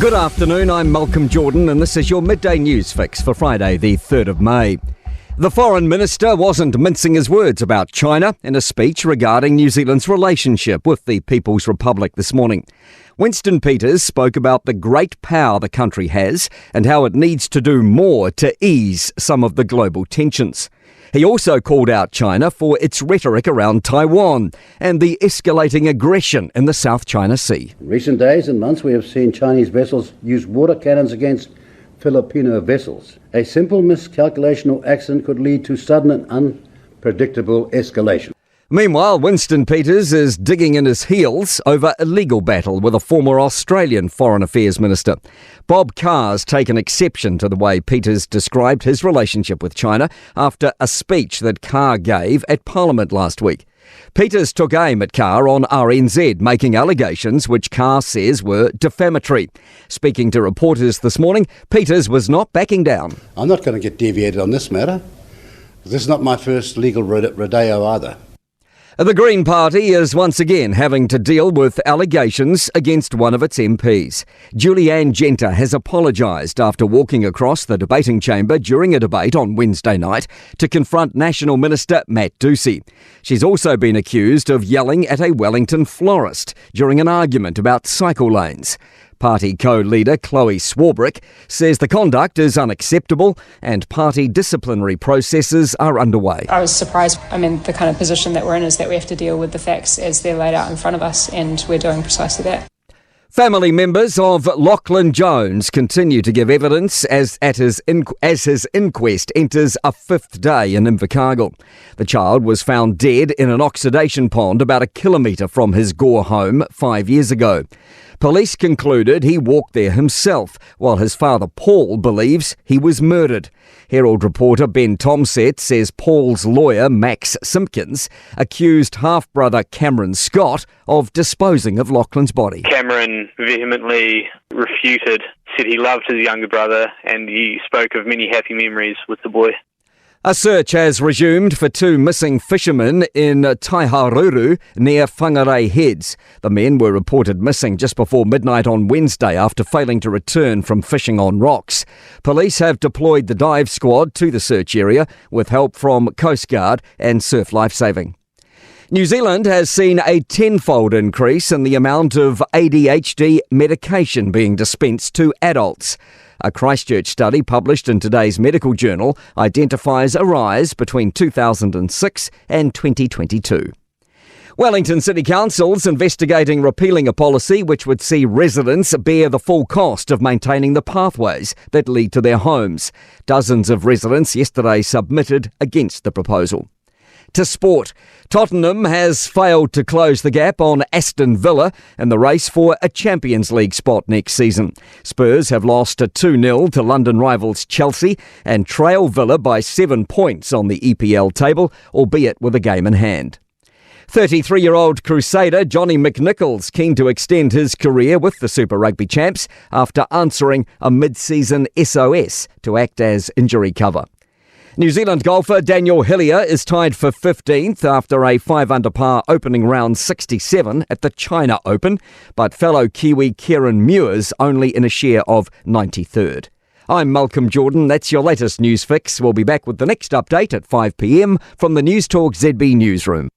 Good afternoon, I'm Malcolm Jordan and this is your midday news fix for Friday the 3rd of May. The Foreign Minister wasn't mincing his words about China in a speech regarding New Zealand's relationship with the People's Republic this morning. Winston Peters spoke about the great power the country has and how it needs to do more to ease some of the global tensions. He also called out China for its rhetoric around Taiwan and the escalating aggression in the South China Sea. In recent days and months, we have seen Chinese vessels use water cannons against Filipino vessels. A simple miscalculation or accident could lead to sudden and unpredictable escalation. Meanwhile, Winston Peters is digging in his heels over a legal battle with a former Australian Foreign Affairs Minister. Bob Carr's taken exception to the way Peters described his relationship with China after a speech that Carr gave at Parliament last week. Peters took aim at Carr on RNZ, making allegations which Carr says were defamatory. Speaking to reporters this morning, Peters was not backing down. I'm not going to get deviated on this matter. This is not my first legal rodeo either. The Green Party is once again having to deal with allegations against one of its MPs. Julianne Genter has apologised after walking across the debating chamber during a debate on Wednesday night to confront National Minister Matt Ducey. She's also been accused of yelling at a Wellington florist during an argument about cycle lanes. Party co-leader Chloe Swarbrick says the conduct is unacceptable and party disciplinary processes are underway. I was surprised. The kind of position that we're in is that we have to deal with the facts as they're laid out in front of us, and we're doing precisely that. Family members of Lachlan Jones continue to give evidence as his inquest enters a fifth day in Invercargill. The child was found dead in an oxidation pond about a kilometre from his Gore home 5 years ago. Police concluded he walked there himself, while his father Paul believes he was murdered. Herald reporter Ben Tomset says Paul's lawyer, Max Simpkins, accused half-brother Cameron Scott of disposing of Lachlan's body. Cameron vehemently refuted, said he loved his younger brother and he spoke of many happy memories with the boy. A search has resumed for two missing fishermen in Taiharuru near Whangarei Heads. The men were reported missing just before midnight on Wednesday after failing to return from fishing on rocks. Police have deployed the dive squad to the search area with help from Coast Guard and Surf Lifesaving. New Zealand has seen a tenfold increase in the amount of ADHD medication being dispensed to adults. A Christchurch study published in today's medical journal identifies a rise between 2006 and 2022. Wellington City Council's investigating repealing a policy which would see residents bear the full cost of maintaining the pathways that lead to their homes. Dozens of residents yesterday submitted against the proposal. To sport, Tottenham has failed to close the gap on Aston Villa in the race for a Champions League spot next season. Spurs have lost 2-0 to London rivals Chelsea and trail Villa by 7 points on the EPL table, albeit with a game in hand. 33-year-old Crusader Johnny McNichol's keen to extend his career with the Super Rugby champs after answering a mid-season SOS to act as injury cover. New Zealand golfer Daniel Hillier is tied for 15th after a 5-under par opening round 67 at the China Open, but fellow Kiwi Kieran Muir's only in a share of 93rd. I'm Malcolm Jordan. That's your latest news fix. We'll be back with the next update at 5 p.m. from the Newstalk ZB newsroom.